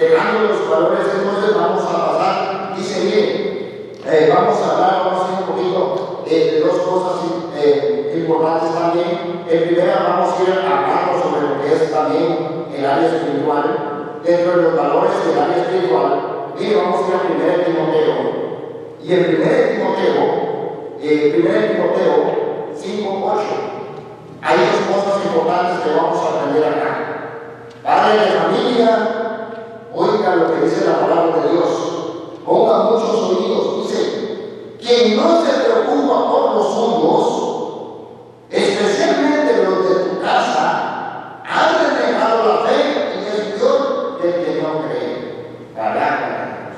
dejando los valores, entonces vamos a pasar, dice bien, vamos a hacer un poquito de dos cosas importantes también. En primera vamos a ir hablando sobre lo que es también el área espiritual. Dentro de los valores del área espiritual, mire, vamos a ir a 1 Timoteo. Y en 1 Timoteo 5:8, hay dos cosas importantes que vamos a aprender acá. Padre de familia, oiga lo que dice la palabra de Dios. Ponga muchos oídos. Dice: quien no se preocupa por los suyos, especialmente los de tu casa, han renegado la fe y es peor que el que no cree. Palabra de Dios.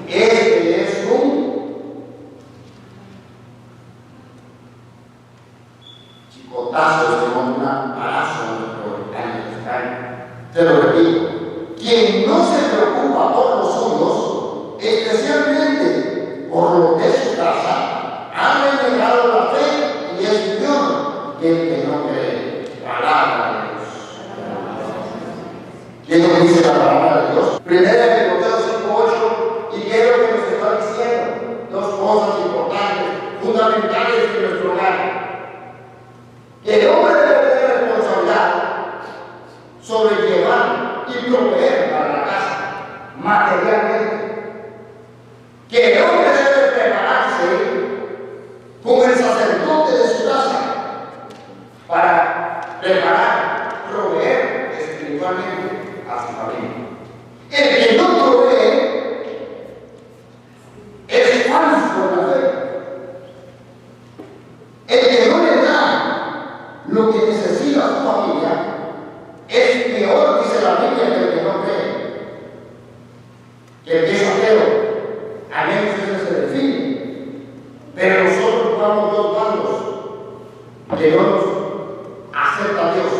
Este es un chicotazo, una balazo en te lo repito. Quien no se preocupa por los suyos, especialmente por lo de su casa, ha renegado la fe y es peor que el que no cree. Palabra de Dios. ¿Qué nos dice la palabra de Dios? 1 Timoteo 5:8, y qué es lo que nos está diciendo. Dos cosas importantes, fundamentales en nuestro hogar. Que el hombre debe tener responsabilidad sobre llevar y proveer para la casa materialmente. Que el hombre debe prepararse como el sacerdote de su casa para preparar, proveer espiritualmente a su familia. El que no provee es falso en la fe. El que no le da lo que necesita a su familia es peor, dice la Biblia, que el que no cree. Que el que es ateo, a menos eso se define. Pero nosotros jugamos dos bandos, que no nos acepta a Dios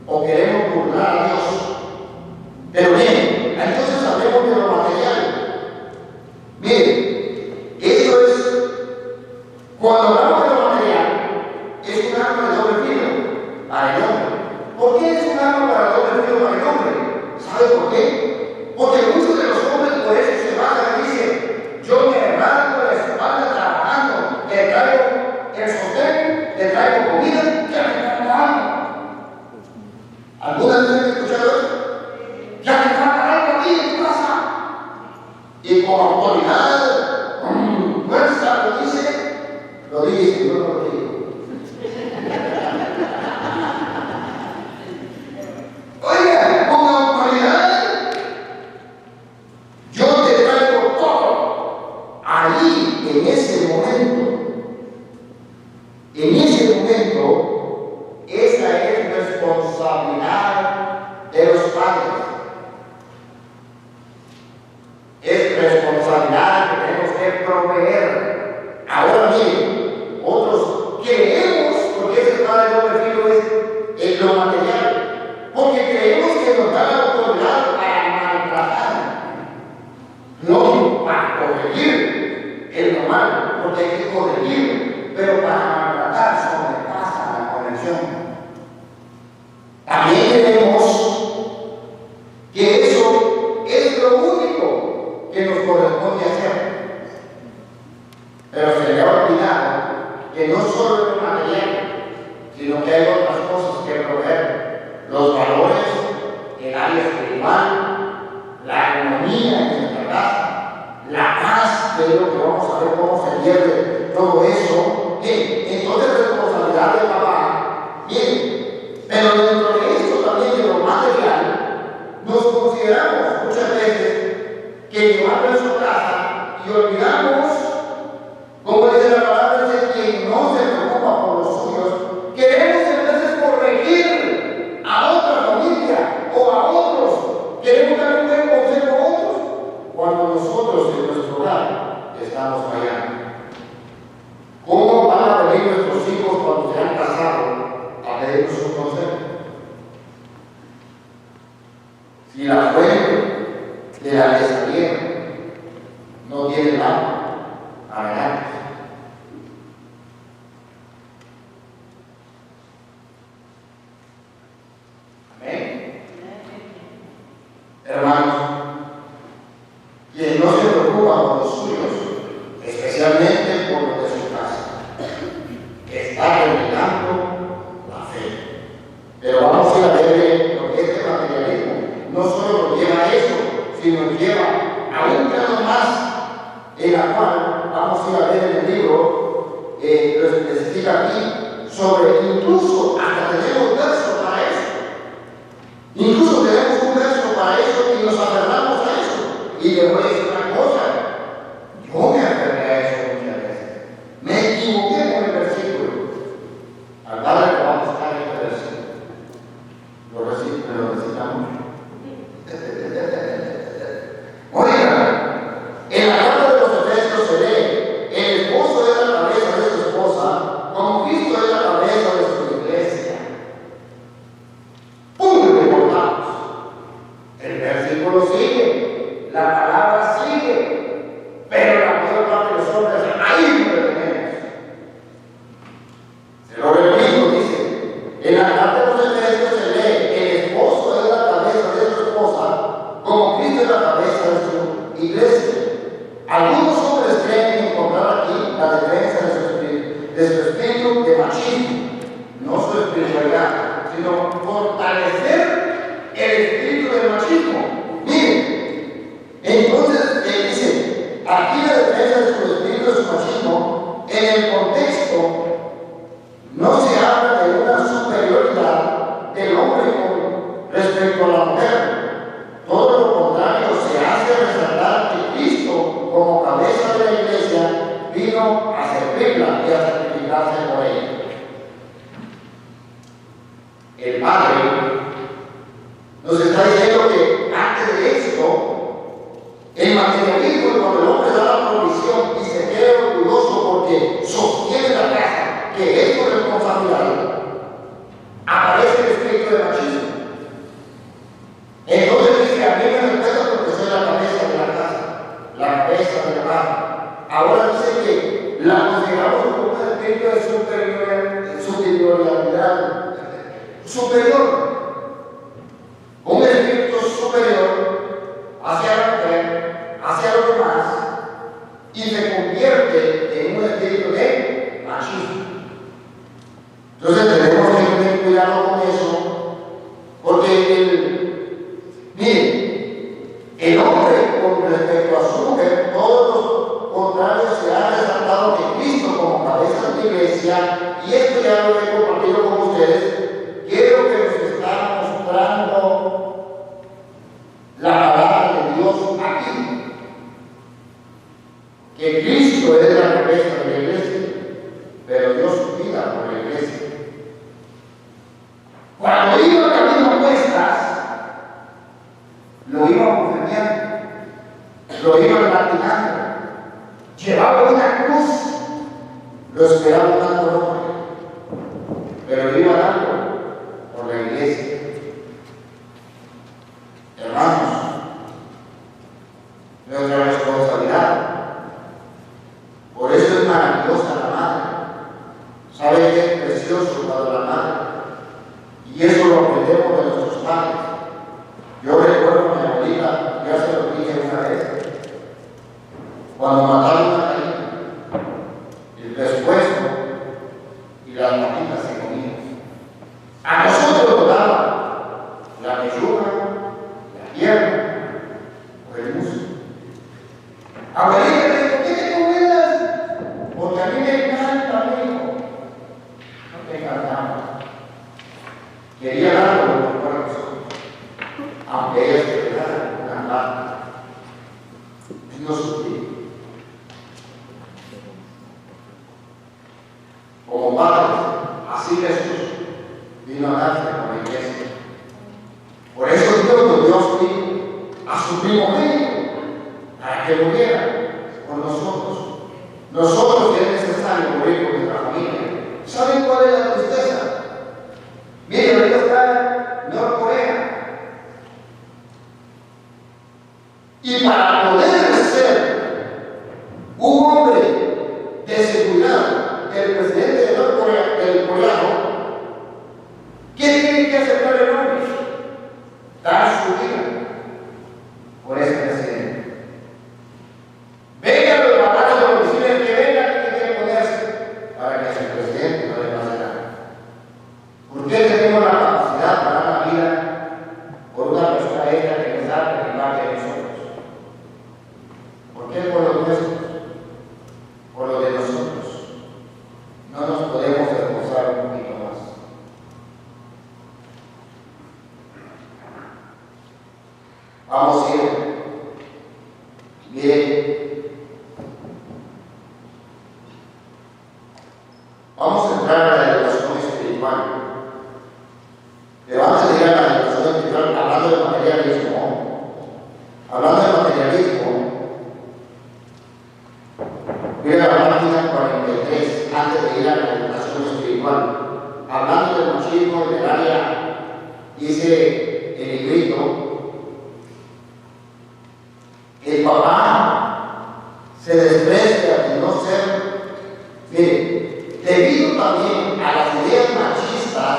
o queremos burlar a Dios. Pero bien, entonces hablemos de lo material. Miren, esto es, cuando hablamos de lo material, es un arma de doble filo para el hombre. ¿Por qué es un arma para doble filo para el hombre? ¿Sabe por qué? Porque muchos de los hombres por eso se bajan y dicen: yo me arranco la espalda trabajando, le traigo el sostén, le traigo comida, ya me está trabajando. ¿Alguna vez han escuchado eso? Ya me está trabajando aquí en tu casa. Y con autoridad, con fuerza lo dice, yo no lo digo. Oiga, con autoridad, yo te traigo todo. Ahí, en ese momento, esa es responsabilidad de los padres. Es responsabilidad que tenemos que proveer. Ahora miren, otros creemos, porque ese padre de doble filo es lo material, porque creemos que nos da la autoridad para maltratar, no para corregir el normal, porque hay que corregir, pero para maltratar sobrepasa la corrección. También creemos que eso es lo único que nos corresponde hacer. Pero se le ha olvidado que no solo es lo material, sino que hay otras cosas que proveer: los valores, el área espiritual, la armonía en nuestra casa, la paz, que es lo que vamos a ver cómo se pierde todo eso. Bien, entonces responsabilidad de papá. Bien, pero dentro de esto también, de lo material, nos consideramos muchas veces que llevando en su casa y olvidamos, como dice la palabra, dice: quien no se preocupa por los suyos. Queremos en veces corregir a otra familia o a otros, queremos dar un buen consejo a otros, cuando nosotros en nuestro hogar estamos fallando. ¿Cómo van a venir nuestros hijos cuando se han casado a pedirnos un consejo? Si la fuente de la lesalía no tiene nada, adelante. Amén. incluso hasta tenemos verso para eso. Incluso tenemos un verso para eso y nos aferramos a eso. Y le voy a decir una cosa, yo me aferré a eso muchas veces. Me equivoqué con el versículo. Al Padre le vamos a dar este versículo. Lo recitamos. Oigan, en la carta de los Efesios se lee, el esposo es la cabeza de su esposa, como Cristo es la cabeza de su iglesia. ¡Pum! Recordamos. El versículo sigue, la palabra sigue, pero la mayor parte de los hombres ahí lo tenemos. Se lo repito, dice, en la carta de los Efesios se lee, el esposo es la cabeza de su esposa, como Cristo es la cabeza de su iglesia. Algunos hombres creen encontrar aquí la defensa de su espíritu de machismo, no su espiritualidad, sino fortalecer el espíritu del machismo. Miren, entonces dice, aquí la defensa de su espíritu de su machismo, en el contexto no se habla de una superioridad del hombre con respecto a la mujer. Todo lo contrario, se hace resaltar que Cristo, como cabeza de la iglesia, vino a servirla y a sacrificarse por ella. El Padre nos está diciendo que antes de esto, el materialismo, cuando el hombre da la provisión y se queda orgulloso porque sostiene la casa, que es su responsabilidad, aparece el espíritu de machismo. Entonces dice, a mí me respeta porque soy la cabeza de la casa, la cabeza de la casa. Ahora dice que la consideramos como un espíritu de superioridad, un espíritu superior hacia la mujer, hacia los demás, y se convierte en un espíritu de machismo. Entonces tenemos que tener cuidado con eso, porque miren, el hombre con respecto a su mujer, todos los contrarios se han resaltado que Cristo como cabeza de la iglesia, y esto ya lo he compartido con ustedes, quiero que nos está mostrando la palabra de Dios aquí, que Cristo es la cabeza de la iglesia, pero Dios cuida por la iglesia. Cuando iba camino a cuestas, lo iba bofeteando, lo iba latigando, llevaba una cruz, lo esperaba una corona, pero lo iba dando por la iglesia. Hermanos, nuestra responsabilidad. Por eso es maravillosa la madre. ¿Sabe qué es precioso para la madre? Y eso lo aprendemos de nuestros padres. Yo recuerdo a mi abuelita, ya se lo dije una vez, cuando mataron a Caín, el pescuezo y las patitas se comían. A nosotros nos daba la pechuga, la pierna o el muslo. Abuelita le dijo, ¿qué te comes? Porque a mí me encanta, amigo. No te encantaba. Quería darlo por el corazón, aunque ella se quedara una parte. No sufrí. Como padres, así Jesús vino a darse con la iglesia. Por eso Dios vino a su primogénito para que muriera por nosotros. Nosotros que es necesario morir por nuestra familia. ¿Saben cuál es la tristeza? Miren, ahorita está Norcorea. Y para poder ser un hombre de seguridad del presidente de Norcorea, del coreano, ¿qué tiene que aceptar el hombre? Dar su vida por ese presidente. Venga los batallas de los misiles que vengan y que quieren ponerse para que a su presidente no le pase nada. ¿Por qué tenemos la capacidad para dar la vida por una persona esta que nos da que va de nosotros? Vamos a ir. Bien. Vamos a entrar a la educación espiritual. Pero antes de ir a la educación espiritual, hablando de materialismo, mira la página 43, antes de ir a la educación espiritual, hablando del machismo y del área, dice el librito, el papá se desprecia de no ser, mire, debido también a las ideas machistas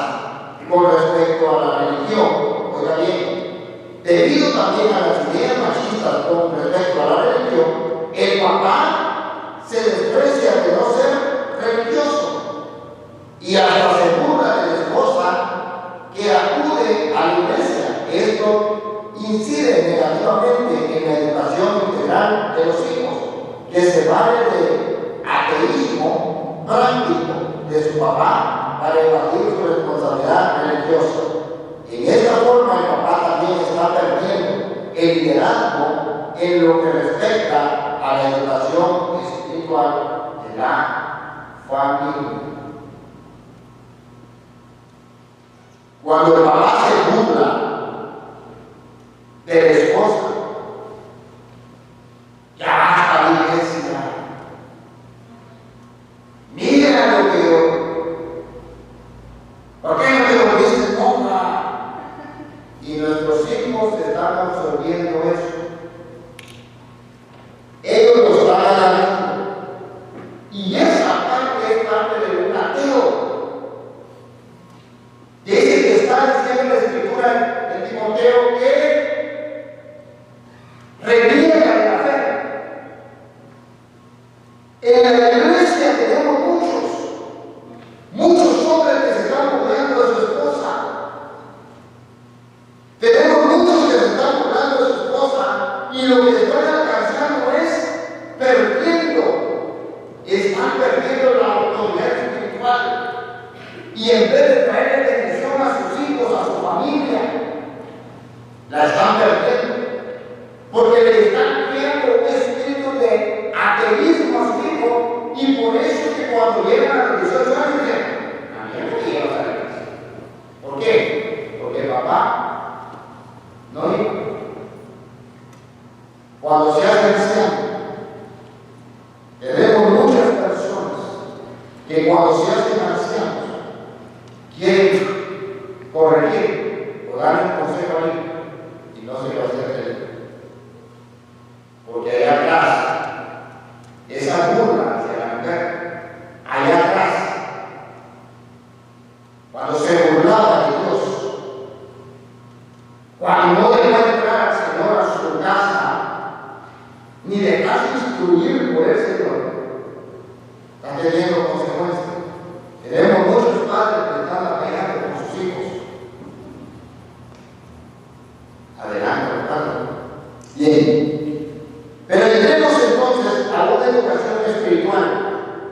con respecto a la religión, oiga bien, debido también a las ideas machistas con respecto a la religión, el papá se desprecia de no ser religioso y hasta se burla de la esposa que acude a la iglesia. Esto incide negativamente en la educación integral de los hijos, que se vale de ateísmo práctico de su papá para evadir su responsabilidad religiosa. En esta forma, el papá también está perdiendo el liderazgo en lo que respecta a la educación espiritual de la familia. Cuando el papá se burla de la esposa, ya basta la iglesia. Mira lo que yo. ¿Por qué no te volviste monja? Y nuestros hijos están absorbiendo eso. Ellos lo están analizando. Y esa parte es parte de un ateo. Dice que está diciendo la escritura en Timoteo que reniega de la fe. En la iglesia tenemos muchos hombres que se están burlando de su esposa. Tenemos muchos que se están burlando de su esposa y lo que están alcanzando es están perdiendo la autoridad espiritual. Y en vez de traerle bendición a sus hijos, a su familia, la están perdiendo. Porque le están creando un espíritu de ateísmo a su hijo, y por eso es que cuando llegan a los 18 años dicen: a mí no me lleva a la iglesia. ¿Por qué? Porque papá no iba. Cuando se hace anciano, tenemos muchas personas que cuando se hacen ancianos quieren corregir o dar un consejo a alguien y no se lo hacen. Porque allá atrás, esa burla hacia la mujer, allá atrás, cuando se burlaba de Dios, cuando no dejaba entrar al Señor a su casa, ni dejarse instruir por el Señor, está teniendo consecuencias. Tenemos muchos padres que están batallando con sus hijos. Adelante, hermano. Bien. Pero entremos entonces a una educación espiritual.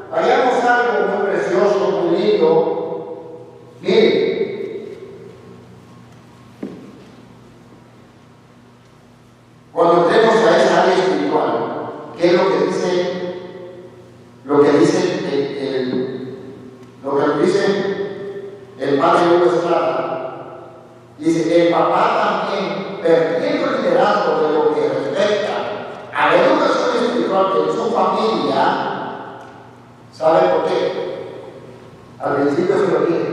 Vayamos a algo muy precioso, muy lindo. Miren, cuando entremos a esa área espiritual, ¿qué es lo que dice? Lo que dice el padre Hugo Estrada. Dice: el papá también, perdiendo el liderazgo de lo que respecta a la educación espiritual de su familia. ¿Sabe por qué? Al principio se lo dije.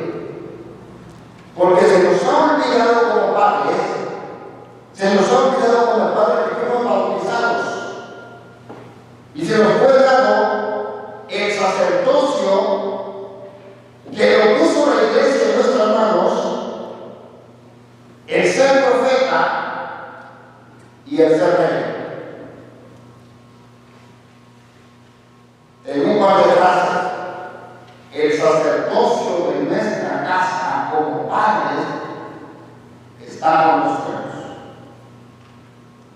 Porque se nos ha olvidado como padres, se nos ha olvidado como padres que fuimos bautizados, y se nos fue dado el sacerdocio que lo puso la iglesia en nuestras manos, el ser profeta y el ser rey. En un par de frases, el sacerdocio de nuestra casa como padres está con nosotros,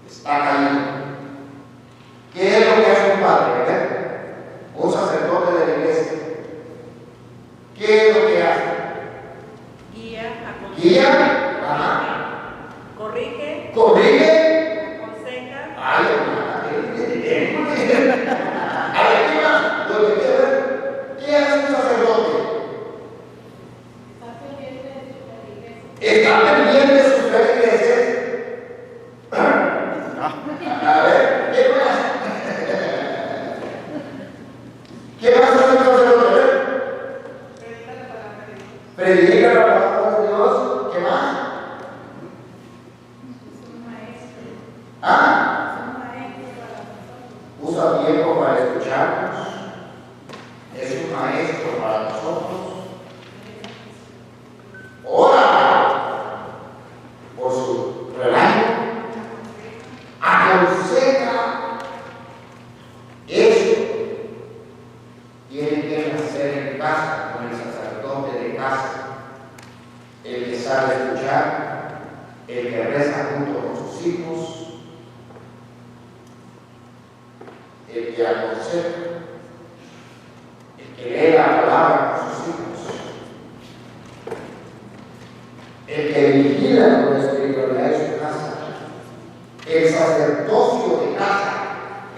está cayendo. ¿Qué es lo que hace un padre? Un sacerdote de la iglesia. ¿Qué es lo que hace? Guía, guía, corrige, corrige ¿Ah? Usa tiempo para escucharnos. Es un maestro para nosotros. Ora por su rebaño. Aconseja. Eso tiene que hacer en casa con el sacerdote de casa. El que sabe escuchar, el que reza junto con sus hijos, el que aconseja, el que lee la palabra con sus hijos, el que vigila con la espiritualidad de su casa, el sacerdocio de casa,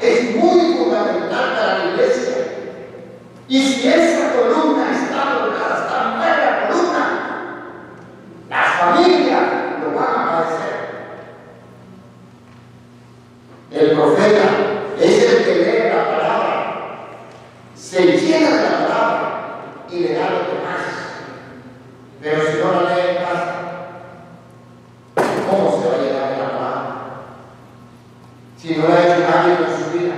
es muy fundamental para la iglesia. Y si esa columna está colgada, está mal la columna, las familias lo van a padecer. El profeta es el que lee la palabra, se llena de la palabra y le da lo demás. Pero si no la lee en casa, ¿cómo se va a llenar de la palabra? Si no la ha hecho nadie en su vida,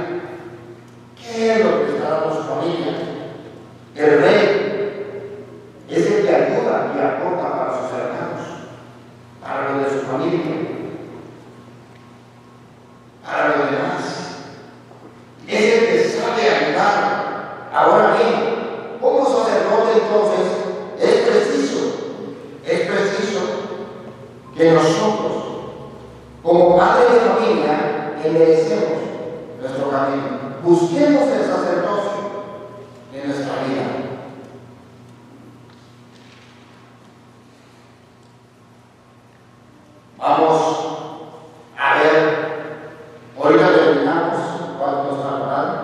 ¿qué es lo que está dando su familia? El rey es el que ayuda y aporta para sus hermanos, para los de su familia, para los demás. Es el que sabe ayudar. Ahora bien, como sacerdote entonces, es preciso que nosotros, como padres de familia, enderecemos nuestro camino. Busquemos el sacerdocio en nuestra vida. Vamos a ver, ahorita terminamos, ¿cuánto nos están hablando?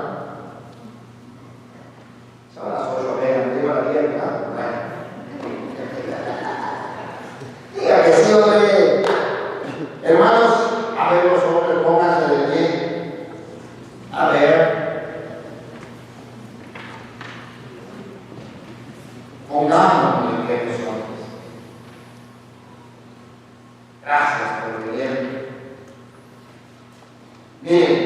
Son las 8:30, digo la 10, ¿verdad? Diga que sí, hombre. Hermanos, a ver los hombres, pónganse de pie. A ver. Pongámonos en pie los hombres. Gracias por venir. Miren,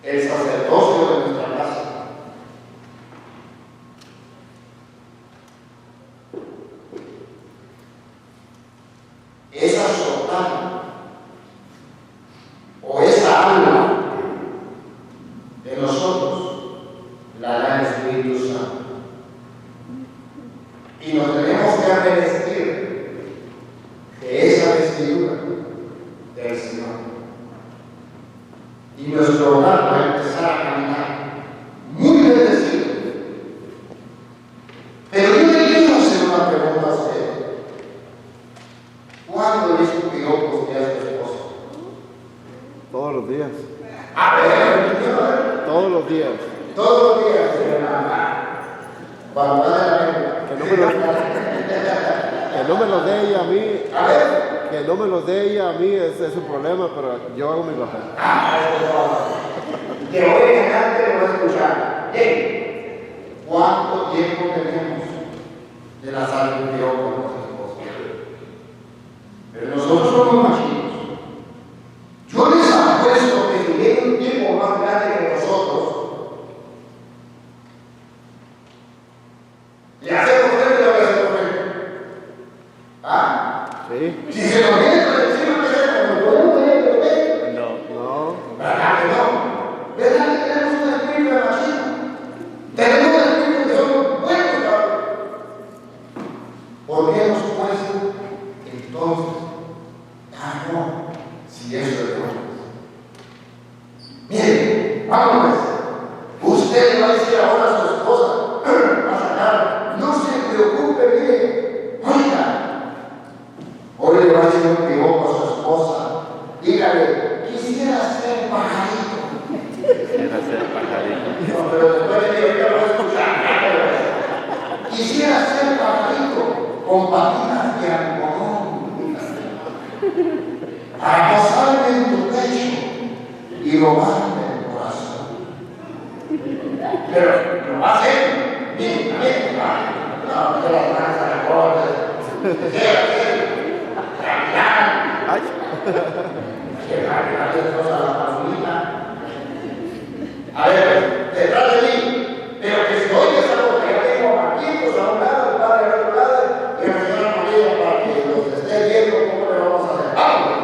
el sacerdocio de nuestra casa esa sotana o esa alma de nosotros la da el Espíritu Santo. Y nos tenemos que revestir de esa vestidura del Señor. Y nuestro hogar va a empezar a caminar muy bendecido. Pero yo le quiero hacer una pregunta a usted. ¿Cuándo le escupió usted a su esposa? Todos los días. A ver, Todos los días. todos los días, señora. Cuando va de la lengua. Que no me los dé ella a mí. A ver. Que no me los dé ella a mí es su problema, pero yo hago mi papel. De hoy en adelante lo voy a escuchar. Bien. ¿Cuánto tiempo tenemos de la salud de Dios con los esposos? Pero nosotros somos machinos. Yo les apuesto que si viene un tiempo más grande que nosotros, le hacemos frente a lo que hacemos frente. ¿Ah? Sí. Si se lo viene por encima, ¿qué hacemos? ¿Lo podemos tener que lo ven? No. ¿Verdad que no? ¿Verdad que tenemos un espíritu de machismo? Tenemos un espíritu que somos buenos, cabrón. ¿Por qué hemos puesto entonces? No, si eso es de hombres. Miren, vamos. Usted le va a decir ahora a su esposa, va a sacar, no se preocupe, mire, oiga. Hoy le va a decir un piropo a su esposa, dígale, quisiera ser pajarito. Quisiera ser pajarito. No, pero después de que lo voy a escuchar. Quisiera ser pajarito con patitas de algodón para posarme en tu pecho y robarme el corazón. Pero lo va a hacer. Bien, no, que las manos a la corte. Tranquilidad. Que la cosa a la familia. A ver, detrás de mí, pero que si oyes algo que yo tengo a Marquitos a un lado, el padre al otro lado, y la señora María para que los esté viendo cómo le vamos a hacer. ¡Vamos!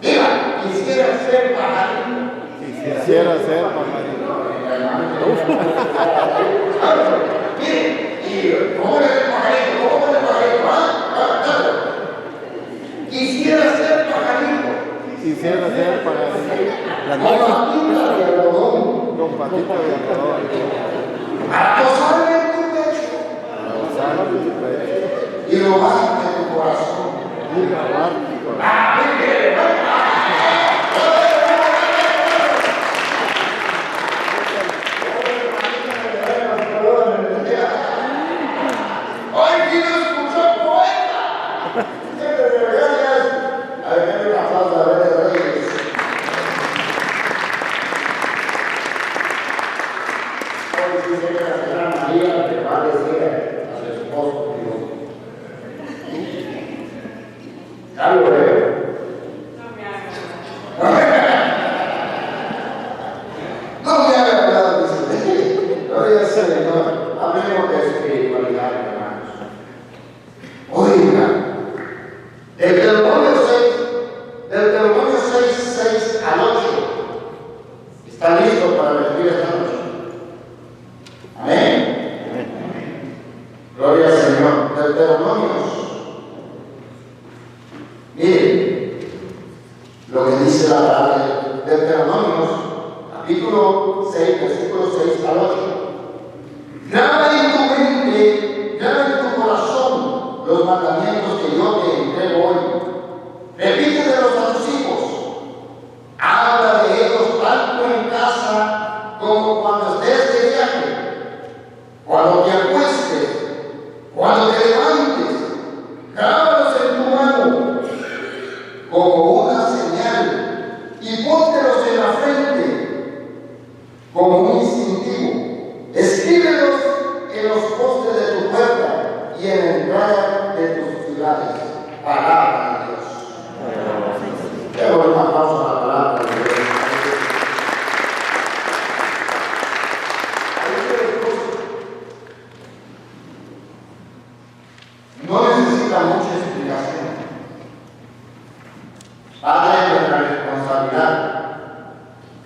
Diga, quisiera ser pajarito. Quisiera ser pajarito. Mire, y ¿cómo le hace el pajarito? ¿Cómo le hace el pajarito? Quisiera ser pajarito. Quisiera ser pajarito. Con patitas de algodón. Con patitas de algodón. Para posarme en tu pecho. Y lo más de tu corazón. Y grabar tu corazón. ¡Ah, mire! ¡Hoy quiero escuchar poeta! Siempre me regañas. A ver, denle un aplauso a Reyes Reyes. Hoy sí sé que la señora María le va a decir a su esposo, digo, ya lo veo. No me haga hablar, dice. Gloria al Señor. Hablemos de espiritualidad, hermanos. Oiga, del Deuteronomio 6 al 8, ¿está listo para recibir esta noche? Amén. Gloria al Señor. Deuteronomios. Mire lo que dice la palabra de Deuteronomios, capítulo 6, versículo 6 al 8. Graba en tu mente, graba en tu corazón los mandamientos que yo te entrego hoy. Repítelos a tus hijos. Habla de ellos tanto en casa como cuando estés de viaje, cuando te acuestes, cuando te levantes. Grábalos en tu mano como una señal y póntelos en la frente como un distintivo. Escríbelos en los postes de tu puerta y en la entrada de tus ciudades. Palabra de Dios. Debo un aplauso a la palabra de Dios. No necesita mucha explicación. Padre de nuestra responsabilidad.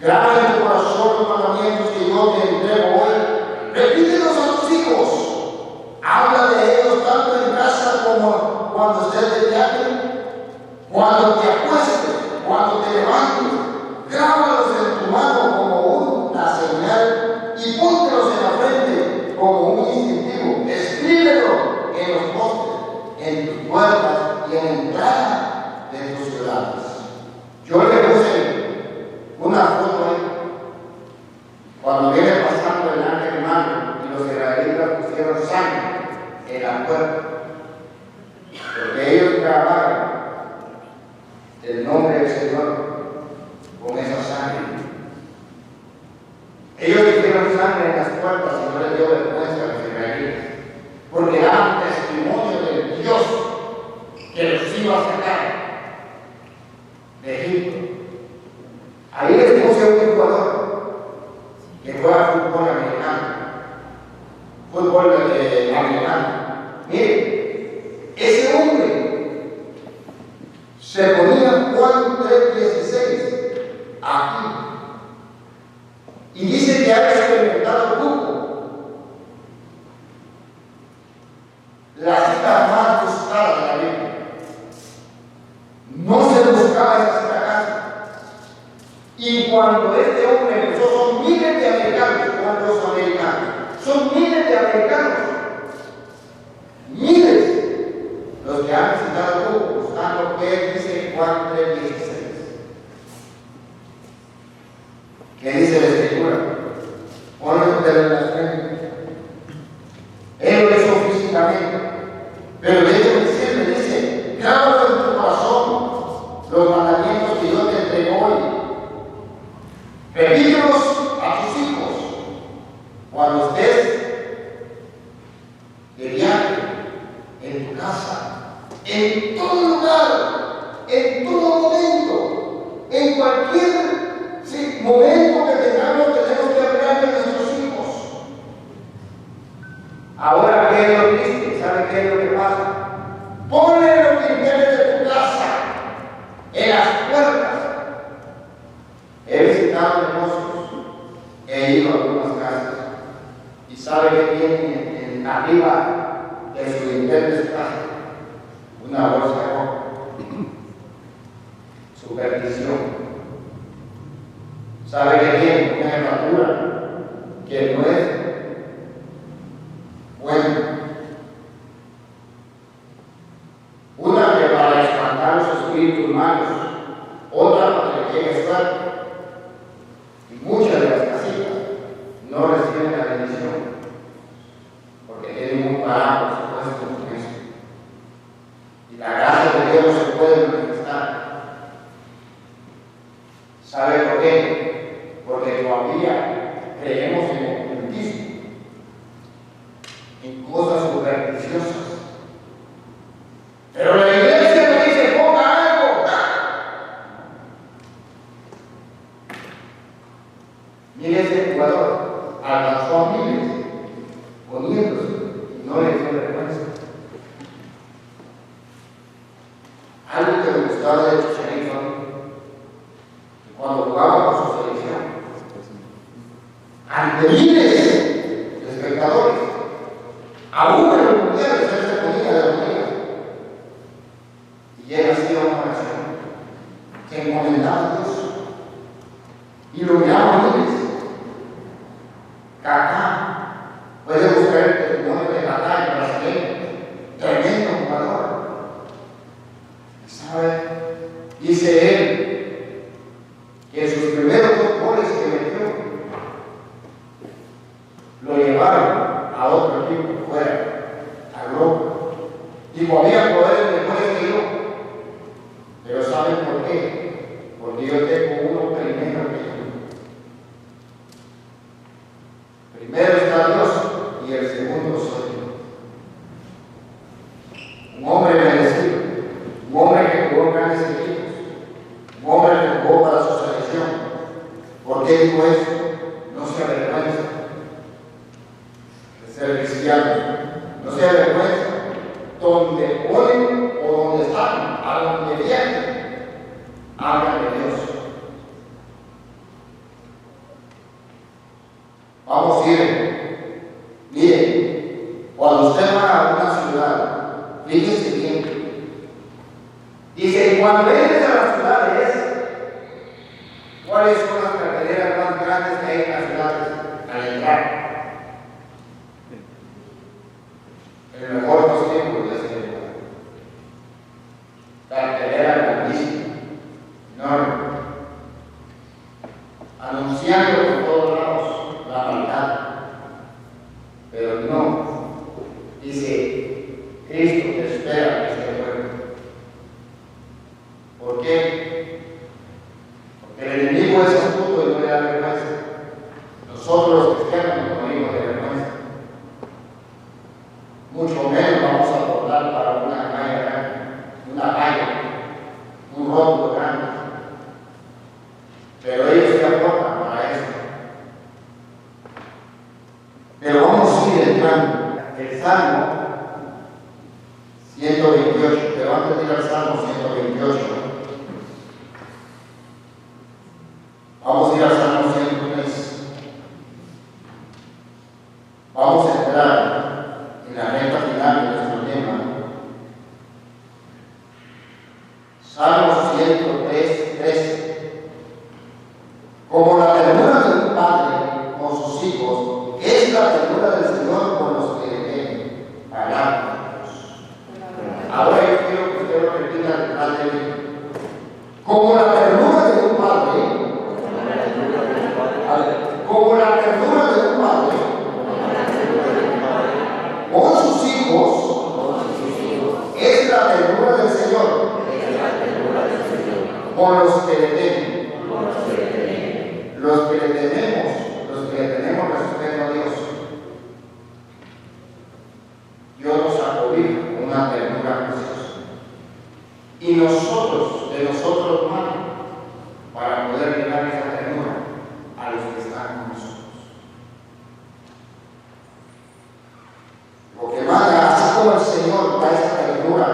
Graba en tu corazón los mandamientos que yo te entrego hoy. Repítelos a tus hijos. Habla de ellos tanto en casa como cuando estés de viaje, cuando te acuestes, cuando te levantes. Grábalos en tu mano como una señal y póntelos en la frente como un distintivo. Escríbelo en los postes, en tus puertas y en la entrada de tus ciudades. Yo le puse una foto ahí. Cuando viene pasando el ángel malo y los israelitas pusieron sangre en la puerta, porque ellos grabaron el nombre del Señor con esa sangre. Ellos pusieron sangre en las puertas y no les dio vergüenza a los israelitas, porque daban testimonio del Dios que los iba a sacar de Egipto. Ahí les puse un jugador que juega fútbol americano. Mire, ese hombre se ponía Juan 3:16 aquí. Y dice que ha experimentado poco. La cita más buscada de la Biblia. No se buscaba esa cita casi. Y cuando este hombre empezó, son miles de americanos, ¿cuántos americanos? Son miles de americanos. Miles. Los que han visitado Google buscando qué dice Juan 3:16. ¿Qué dice la Escritura? Ponle usted en la frente. Él lo hizo físicamente. Pero de hecho decirle, dice, grábalo en tu corazón los mandamientos que yo te entrego hoy. Repítelos a tus hijos cuando estés de viaje, en tu casa, en todo lugar, en todo momento. superstición. Sabe que tiene una herradura que no es buena. Una que para espantar los espíritus malos, otra para que llegue suerte. Y muchas de las casitas no reciben la bendición porque tienen un paraguas puesto con eso. Y la gracia de Dios no se puede manifestar. ¿Sabe por qué? Porque todavía creemos en el ocultismo, en cosas supersticiosas. Pero la iglesia nos dice: ponga algo. Mire, ese jugador alcanzó a miles poniéndose y no le dio vergüenza. Algo que me gustaba de Chicharito, cuando jugaba con su selección, ante miles de espectadores, aún en los mundiales él se ponía de rodillas y él hacía una oración, se encomendaba a Dios y lo miraba a miles. Kaká, puede buscar el testimonio de Kaká, el brasileño, tremendo jugador. ¿Sabe? Dice él que en sus primeros 2 goles que metió lo llevaron a otro equipo fuera, a Europa. Digo, había jugadores mejores que yo, pero ¿saben por qué? Porque yo tengo uno primero que yo. Primero está Dios y el segundo soy yo. Un hombre bendecido, un hombre que jugó en grandes equipos, un hombre que jugó para su selección. ¿Por qué dijo eso? No se avergüenza de ser cristiano, no se avergüenza donde ponen o donde están, a donde vienen, hablan de Dios. Vamos a ir. Miren, cuando usted va a una ciudad, fíjense bien. Dice, cuando entres a las ciudades, ¿cuáles son las carreteras más grandes que hay en las ciudades al entrar? En el mejor de los tiempos de este lugar. Cartelera grandísima, enorme, anunciando por todos lados la maldad. Pero no, dice, Cristo te espera en este pueblo. ¿Por qué? Porque el enemigo es astuto y no le da vergüenza. Nosotros los cristianos nos morimos de vergüenza. Mucho menos vamos a aportar para una calle grande, una valla, un rótulo grande. Pero ellos se aportan para eso. Pero vamos a ir entrando. El Salmo 128, pero antes de ir al Salmo 128, vamos a ir al Salmo 103. Vamos a entrar en la recta final de nuestro tema. Salmo 103, 13. Como la ternura de un padre con sus hijos, es la ternura del Señor con los que le temen. Palabra de Dios. Ahora yo quiero que usted lo repita detrás de mí. Como la ternura de un padre, como la ternura de un padre con sus hijos, es la ternura del Señor con los que le temen. Los que le tenemos, respeto a Dios, Dios nos acobija con una ternura preciosa. Y nosotros, de nosotros más, para poder llevar esa ternura a los que están con nosotros. Lo que manda, así como el Señor da esa ternura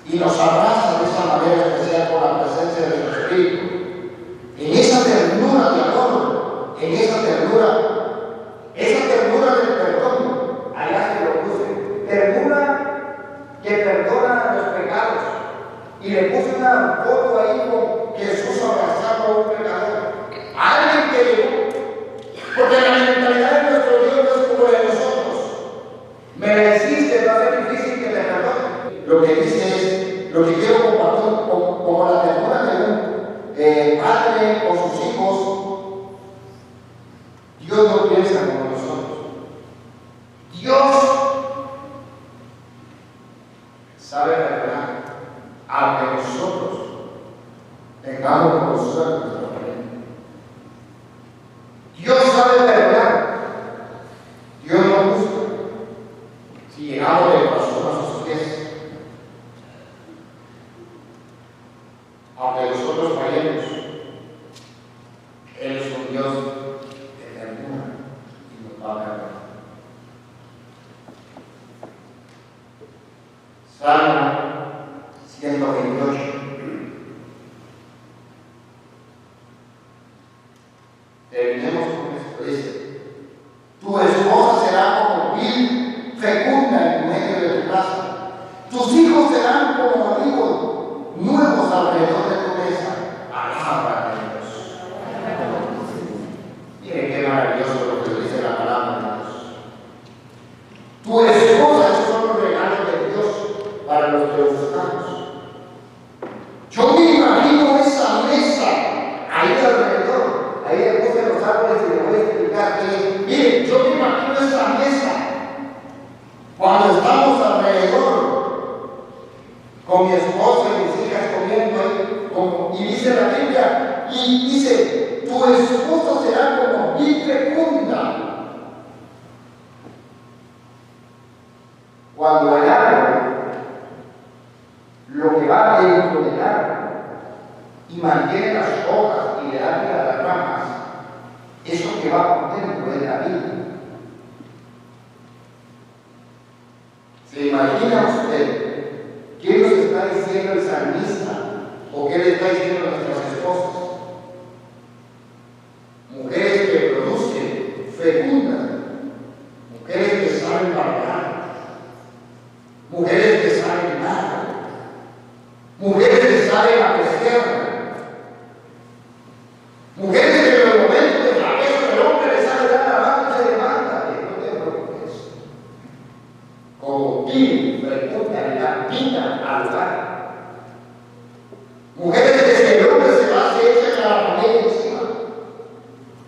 y nos abraza de esa manera especial por la presencia de su Espíritu, en esa ternura de amor, en esa ternura del perdón, allá se lo puse, ternura que perdona los pecados y le puse una foto ahí con Jesús abrazando a un pecador. Alguien que llegó. Porque la mentalidad de nuestro Dios no es como la de nosotros. Me la hiciste, va a ser difícil que te perdone. Lo que dice es, lo que quiero compartir como la ternura de un padre con sus hijos. Dios no piensa como nosotros. Dios sabe perdonar, aunque nosotros tengamos como suerte nuestra familia. Dios sabe perdonar. Dios no busca. Si llegamos de corazón a sus pies, aunque nosotros fallemos, Él es un Dios de ternura y nos va a perdonar. Salmo 128. Terminemos con esto. Dice: tu esposa será como vid fecunda en medio de tu casa. Tus hijos serán como amigos nuevos alrededor de tu mesa. Palabra de Dios. Miren qué maravilloso lo que dice la palabra de Dios. Tu esposa, esos son los regalos de Dios para los que los buscamos. Yo me imagino esa mesa ahí alrededor. Ahí le puse los árboles y le voy a explicar que, miren, yo me imagino esa mesa cuando estamos alrededor con mi esposa y mis hijas comiendo ahí, y dice la Biblia, y dice: tu esposa será como vid fecunda. Cuando el árbol, lo que va dentro del árbol y mantiene las hojas y le da vida a las ramas, eso que va por dentro de la vida. ¿Se imagina usted qué nos está diciendo el salmista o qué le está diciendo a nuestras esposas? Mujeres que producen, fecundas, mujeres que saben bailar, mujeres que saben nada, mujeres que saben apreciar, mujeres que en los momentos de fracaso del hombre le sale la mano y se levanta. No te preocupes. Como quien fecunda le da vida al hogar. Mujeres que si el hombre se va, se echan a la familia encima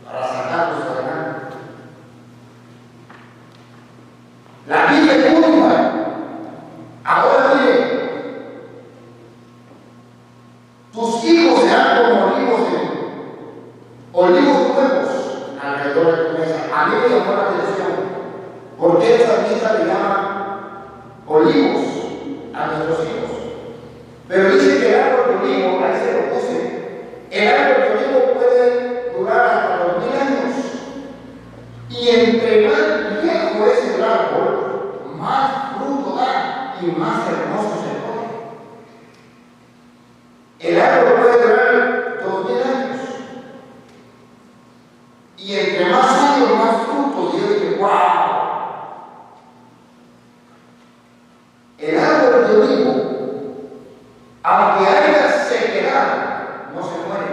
para sacarlos adelante. La vida fecunda. Ahora mire, tus hijos serán como olivos nuevos alrededor de tu mesa. A mí me llamó la atención porque esa mesa le llama olivos a nuestros hijos. Pero dice que el árbol de olivo, ahí se lo puse, el árbol de olivo puede durar hasta los 1000 años. Y entre más viejo es el árbol, más fruto da y más hermoso se pone. El árbol puede durar 2000 años. Y entre más años, más frutos. Y yo dije: ¡wow! El árbol de olivo, aunque haya sequedad, no se muere.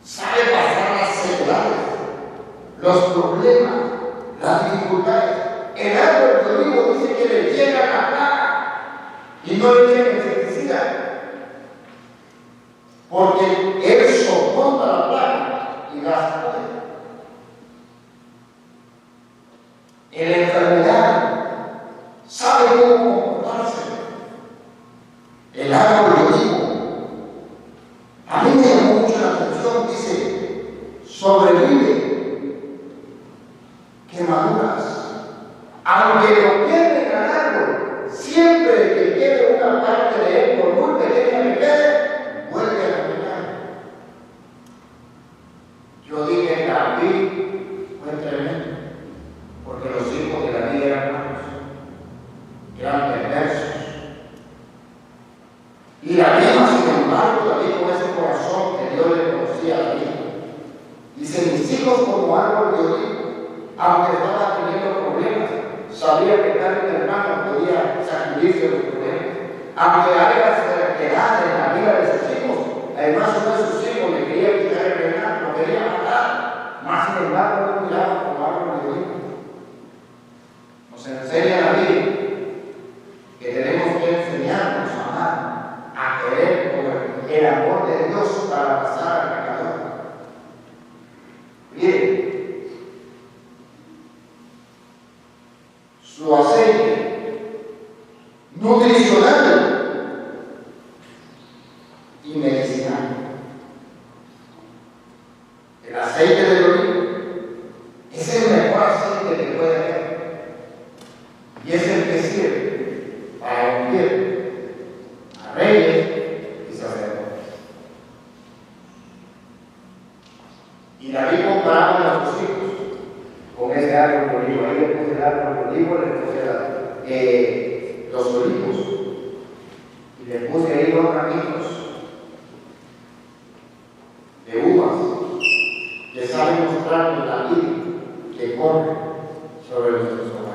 Sabe pasar las sequedades, los problemas, las dificultades. El árbol de olivo dice que le llega la plaga y no le llega insecticida, porque él soporta la plaga y la sacude. En la enfermedad sabe cómo comportarse. El árbol de olivo, a mí me llamó mucho la atención, dice: sobrevive quemaduras. Aunque lo pierden al árbol, siempre que quede una parte de él, por muy pequeña que quede, vuelve a caminar. Yo dije: David fue tremendo, porque los hijos de David eran malos, eran perversos. Y David, sin embargo, David con ese corazón que Dios le conocía a David, dice: mis hijos como árbol de olivo, aunque estaba teniendo problemas, sabía que tal hermano podía sacudirse de los problemas, aunque haya terquedad en la vida de sus hijos. Además, uno de sus hijos le quería quitar el reinado, lo quería matar. Más sin embargo, no miraba como árbol de vida. Nos enseña la Biblia que tenemos que enseñarnos a amar, a querer con el amor de Dios para pasar al pecador. Bien, su aceite nutricional y medicinal. El aceite de oliva es el mejor aceite que puede haber y es el que sirve para ungir a reyes y sacerdotes. Y David comparaba a sus hijos con ese árbol de olivo. Ahí le puse el árbol de olivo, le puse los olivos y le puse ahí los ramitos de uvas que saben mostrar la vida que corre sobre nuestros hogares.